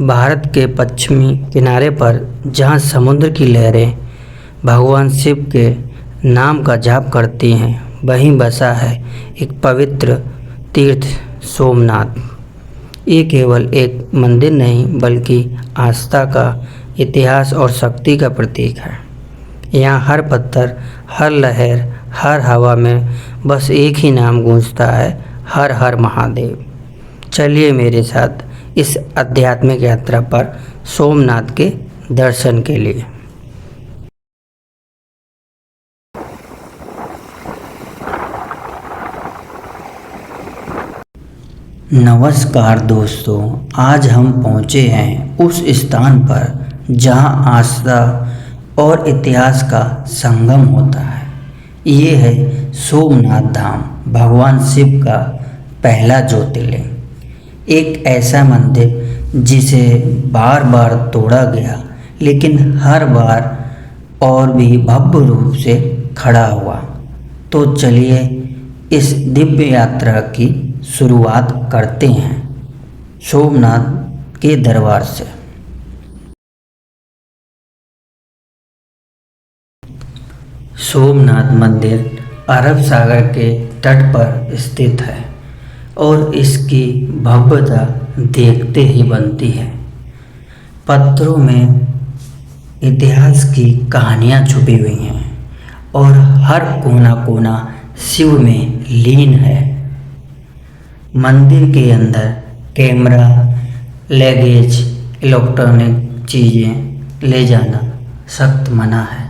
भारत के पश्चिमी किनारे पर जहाँ समुद्र की लहरें भगवान शिव के नाम का जाप करती हैं, वहीं बसा है एक पवित्र तीर्थ सोमनाथ। ये केवल एक मंदिर नहीं बल्कि आस्था का, इतिहास और शक्ति का प्रतीक है। यहाँ हर पत्थर, हर लहर, हर हवा में बस एक ही नाम गूंजता है, हर हर महादेव। चलिए मेरे साथ इस आध्यात्मिक यात्रा पर सोमनाथ के दर्शन के लिए। नमस्कार दोस्तों, आज हम पहुँचे हैं उस स्थान पर जहां आस्था और इतिहास का संगम होता है। ये है सोमनाथ धाम, भगवान शिव का पहला ज्योतिर्लिंग। एक ऐसा मंदिर जिसे बार बार तोड़ा गया, लेकिन हर बार और भी भव्य रूप से खड़ा हुआ। तो चलिए इस दिव्य यात्रा की शुरुआत करते हैं सोमनाथ के दरबार से। सोमनाथ मंदिर अरब सागर के तट पर स्थित है और इसकी भव्यता देखते ही बनती है। पत्थरों में इतिहास की कहानियाँ छुपी हुई हैं और हर कोना कोना शिव में लीन है। मंदिर के अंदर कैमरा, लगेज, इलेक्ट्रॉनिक चीज़ें ले जाना सख्त मना है।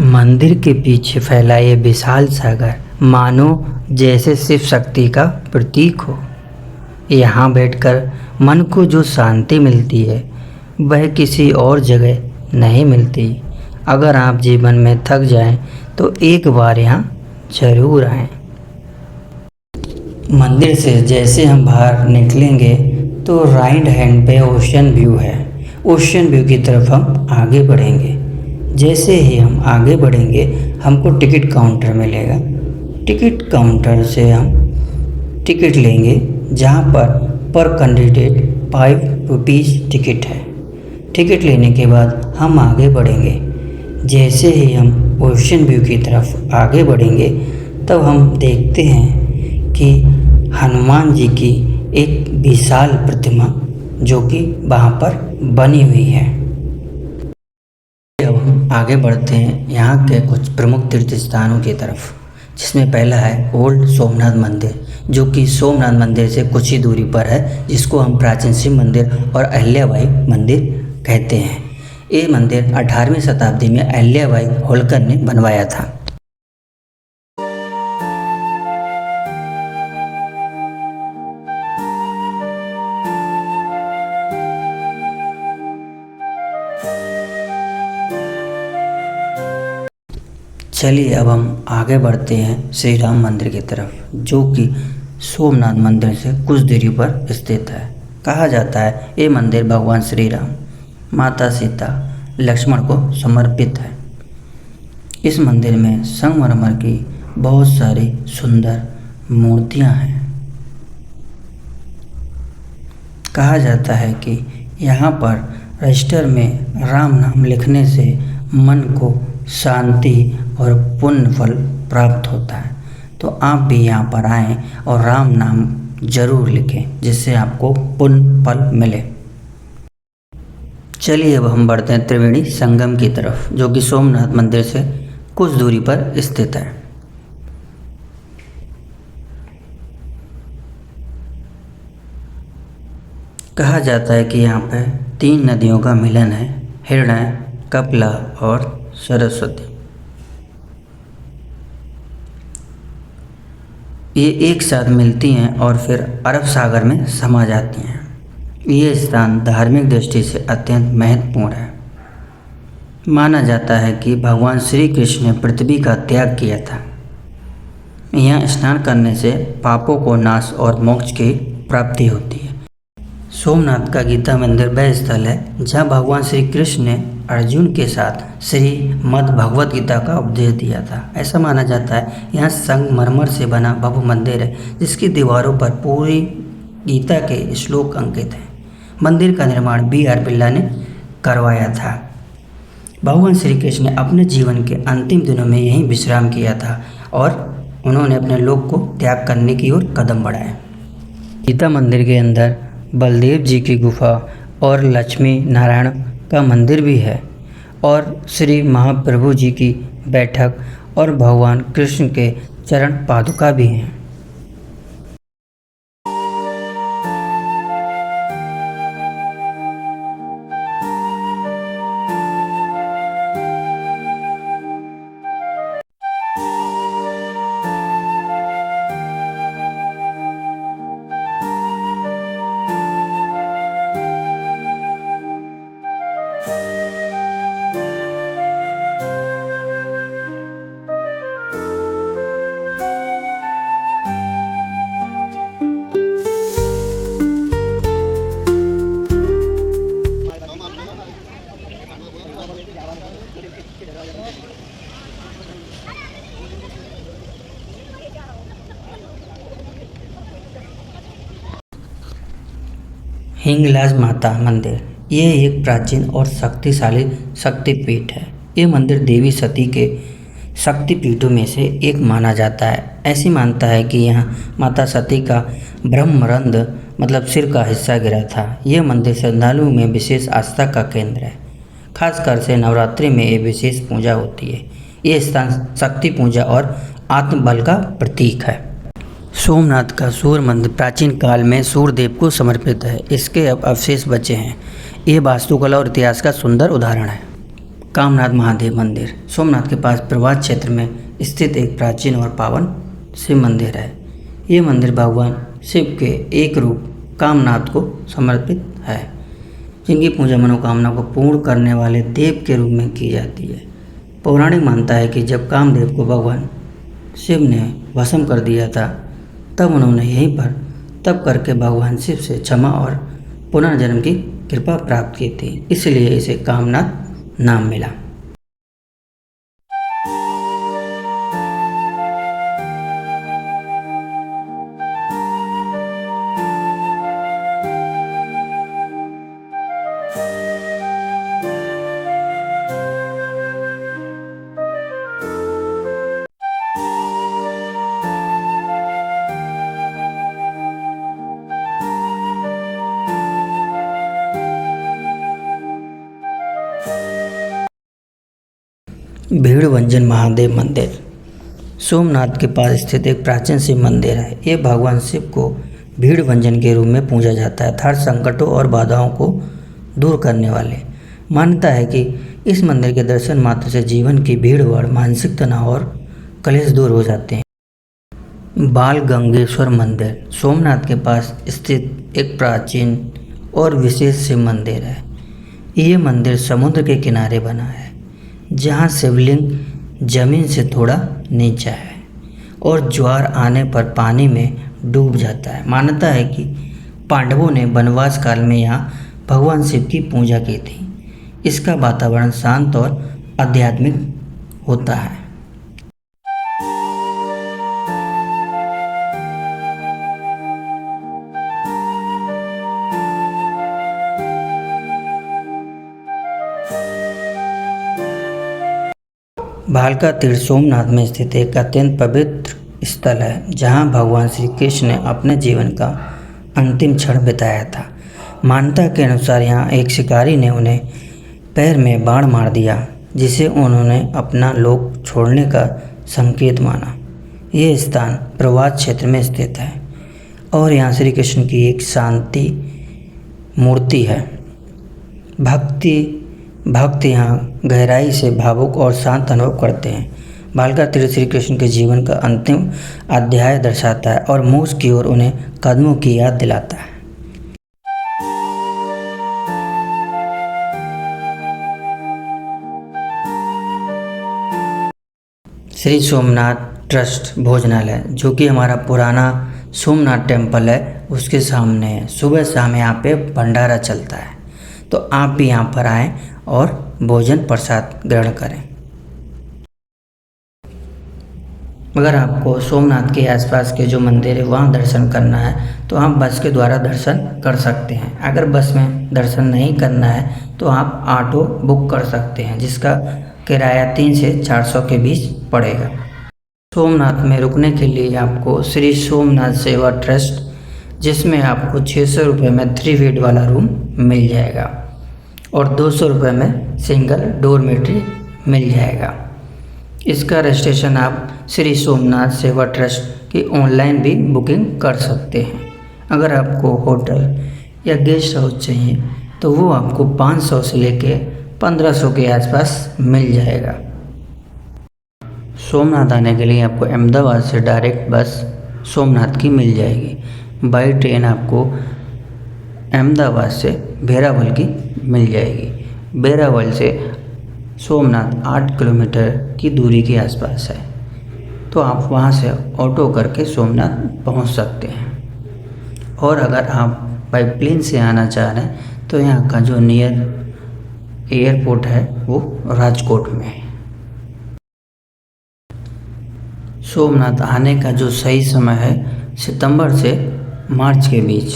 मंदिर के पीछे फैला ये विशाल सागर मानो जैसे शिव शक्ति का प्रतीक हो। यहाँ बैठकर मन को जो शांति मिलती है वह किसी और जगह नहीं मिलती। अगर आप जीवन में थक जाएं तो एक बार यहाँ जरूर आएं। मंदिर से जैसे हम बाहर निकलेंगे तो राइट हैंड पे ओशन व्यू है। ओशन व्यू की तरफ हम आगे बढ़ेंगे। जैसे ही हम आगे बढ़ेंगे हमको टिकट काउंटर मिलेगा। टिकट काउंटर से हम टिकट लेंगे, जहाँ पर कैंडिडेट 5 रुपीज़ टिकट है। टिकट लेने के बाद हम आगे बढ़ेंगे। जैसे ही हम ओशन व्यू की तरफ आगे बढ़ेंगे तब हम देखते हैं कि हनुमान जी की एक विशाल प्रतिमा जो कि वहाँ पर बनी हुई है। अब हम आगे बढ़ते हैं यहाँ के कुछ प्रमुख तीर्थ स्थानों की तरफ, जिसमें पहला है ओल्ड सोमनाथ मंदिर, जो कि सोमनाथ मंदिर से कुछ ही दूरी पर है, जिसको हम प्राचीन शिव मंदिर और अहिल्याबाई मंदिर कहते हैं। ये मंदिर 18वीं शताब्दी में अहिल्याबाई होलकर ने बनवाया था। चलिए अब हम आगे बढ़ते हैं श्री राम मंदिर की तरफ, जो कि सोमनाथ मंदिर से कुछ दूरी पर स्थित है। कहा जाता है ये मंदिर भगवान श्री राम, माता सीता, लक्ष्मण को समर्पित है। इस मंदिर में संगमरमर की बहुत सारी सुंदर मूर्तियां हैं। कहा जाता है कि यहाँ पर रजिस्टर में राम नाम लिखने से मन को शांति और पुण्य फल प्राप्त होता है। तो आप भी यहाँ पर आएं और राम नाम जरूर लिखें, जिससे आपको पुण्य फल मिले। चलिए अब हम बढ़ते हैं त्रिवेणी संगम की तरफ, जो कि सोमनाथ मंदिर से कुछ दूरी पर स्थित है। कहा जाता है कि यहाँ पर 3 नदियों का मिलन है, हिरण्य, कपिला और सरस्वती। ये एक साथ मिलती हैं और फिर अरब सागर में समा जाती हैं। ये स्थान धार्मिक दृष्टि से अत्यंत महत्वपूर्ण है। माना जाता है कि भगवान श्री कृष्ण ने पृथ्वी का त्याग किया था यहाँ स्नान करने से पापों को नाश और मोक्ष की प्राप्ति होती है। सोमनाथ का गीता मंदिर वह स्थल है जहाँ भगवान श्री कृष्ण ने अर्जुन के साथ श्रीमद् भगवत गीता का उपदेश दिया था। ऐसा माना जाता है यहाँ संगमरमर से बना भव्य मंदिर है जिसकी दीवारों पर पूरी गीता के श्लोक अंकित हैं। मंदिर का निर्माण B.R. बिरला ने करवाया था। भगवान श्री कृष्ण ने अपने जीवन के अंतिम दिनों में यहीं विश्राम किया था और उन्होंने अपने लोक को त्याग करने की ओर कदम बढ़ाए। गीता मंदिर के अंदर बलदेव जी की गुफा और लक्ष्मी नारायण का मंदिर भी है और श्री महाप्रभु जी की बैठक और भगवान कृष्ण के चरण पादुका भी हैं। हिंगलाज माता मंदिर ये एक प्राचीन और शक्तिशाली शक्तिपीठ है। ये मंदिर देवी सती के शक्तिपीठों में से एक माना जाता है। ऐसी मानता है कि यहाँ माता सती का ब्रह्मरंध्र मतलब सिर का हिस्सा गिरा था। यह मंदिर श्रद्धालुओं में विशेष आस्था का केंद्र है। खासकर से नवरात्रि में ये विशेष पूजा होती है। ये स्थान शक्ति पूजा और आत्मबल का प्रतीक है। सोमनाथ का सूर्य मंदिर प्राचीन काल में सूर्यदेव को समर्पित है। इसके अब अवशेष बचे हैं। ये वास्तुकला और इतिहास का सुंदर उदाहरण है। कामनाथ महादेव मंदिर सोमनाथ के पास प्रभास क्षेत्र में स्थित एक प्राचीन और पावन शिव मंदिर है। ये मंदिर भगवान शिव के एक रूप कामनाथ को समर्पित है, जिनकी पूजा मनोकामना को पूर्ण करने वाले देव के रूप में की जाती है। पौराणिक मानता है कि जब कामदेव को भगवान शिव ने भस्म कर दिया था तब उन्होंने यहीं पर तप करके भगवान शिव से क्षमा और पुनर्जन्म की कृपा प्राप्त की थी, इसलिए इसे कामनाथ नाम मिला। भीड़भंजन महादेव मंदिर सोमनाथ के पास स्थित एक प्राचीन शिव मंदिर है। ये भगवान शिव को भीड़भंजन के रूप में पूजा जाता है, हर संकटों और बाधाओं को दूर करने वाले। मान्यता है कि इस मंदिर के दर्शन मात्र से जीवन की भीड़-भाड़, मानसिक तनाव और कलेश दूर हो जाते हैं। बाल गंगेश्वर मंदिर सोमनाथ के पास स्थित एक प्राचीन और विशेष शिव मंदिर है। ये मंदिर समुद्र के किनारे बना है, जहाँ शिवलिंग जमीन से थोड़ा नीचा है और ज्वार आने पर पानी में डूब जाता है। मान्यता है कि पांडवों ने वनवास काल में यहाँ भगवान शिव की पूजा की थी। इसका वातावरण शांत और आध्यात्मिक होता है। भालका तीर्थ सोमनाथ में स्थित एक अत्यंत पवित्र स्थल है, जहाँ भगवान श्री कृष्ण ने अपने जीवन का अंतिम क्षण बिताया था। मान्यता के अनुसार यहाँ एक शिकारी ने उन्हें पैर में बाण मार दिया, जिसे उन्होंने अपना लोक छोड़ने का संकेत माना। ये स्थान प्रवास क्षेत्र में स्थित है और यहाँ श्री कृष्ण की एक शांति मूर्ति है। भक्त यहाँ गहराई से भावुक और शांत अनुभव करते हैं। भालका तीर्थ श्री कृष्ण के जीवन का अंतिम अध्याय दर्शाता है और मोक्ष की ओर उन्हें कदमों की याद दिलाता है। श्री सोमनाथ ट्रस्ट भोजनालय, जो कि हमारा पुराना सोमनाथ टेम्पल है उसके सामने है। सुबह शाम यहाँ पे भंडारा चलता है, तो आप भी यहाँ पर आएँ और भोजन प्रसाद ग्रहण करें। अगर आपको सोमनाथ के आसपास के जो मंदिर है वहाँ दर्शन करना है तो आप बस के द्वारा दर्शन कर सकते हैं। अगर बस में दर्शन नहीं करना है तो आप ऑटो बुक कर सकते हैं, जिसका किराया 300 से 400 के बीच पड़ेगा। सोमनाथ में रुकने के लिए आपको श्री सोमनाथ सेवा ट्रस्ट, जिसमें आपको 600 रुपये में 3 बेड वाला रूम मिल जाएगा और 200 रुपये में सिंगल डोरमेट्री मिल जाएगा। इसका रजिस्ट्रेशन आप श्री सोमनाथ सेवा ट्रस्ट की ऑनलाइन भी बुकिंग कर सकते हैं। अगर आपको होटल या गेस्ट हाउस चाहिए तो वो आपको 500 से लेके 1500 के आसपास मिल जाएगा। सोमनाथ आने के लिए आपको अहमदाबाद से डायरेक्ट बस सोमनाथ की मिल जाएगी। बाई ट्रेन आपको अहमदाबाद से भेरावल की मिल जाएगी। भेरावल से सोमनाथ 8 किलोमीटर की दूरी के आसपास है, तो आप वहाँ से ऑटो करके सोमनाथ पहुँच सकते हैं। और अगर आप बाई प्लेन से आना चाह रहे हैं तो यहाँ का जो नियर एयरपोर्ट है वो राजकोट में है। सोमनाथ आने का जो सही समय है सितंबर से मार्च के बीच।